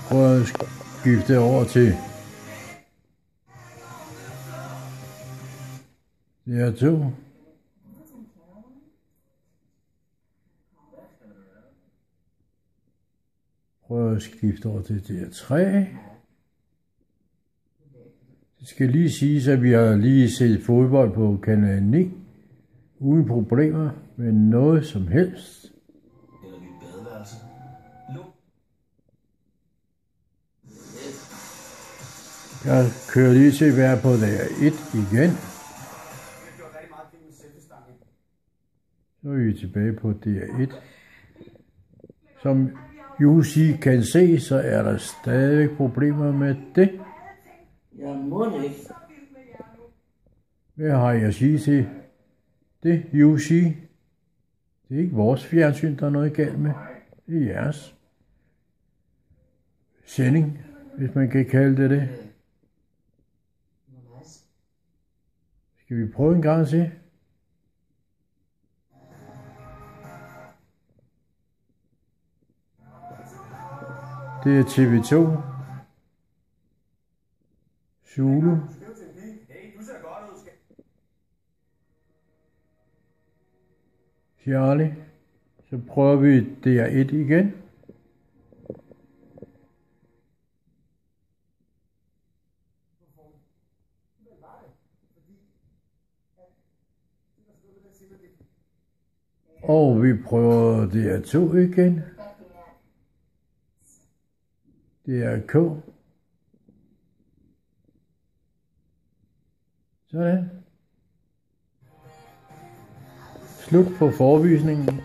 Prøv at skifte over til DR2. Prøv at skifte over til DR3. Det skal lige siges, at vi har lige set fodbold på kanal 9, uden problemer med noget som helst. Eller dit badeværelse. Jeg kører lige til at være på DR1 igen. Så er vi tilbage på DR1. Som Jussi kan se, så er der stadig problemer med det. Jeg må ikke. Hvad har jeg at sige til det, Jussi? Det er ikke vores fjernsyn, der er noget galt med. Det er jeres sending, hvis man kan kalde det det. Skal vi prøve en gang at se? Det er TV2. Zulu. Charlie. Så prøver vi DR1 igen. Og vi prøver DR2 igen. DR2. Sådan. Slut på forvisningen.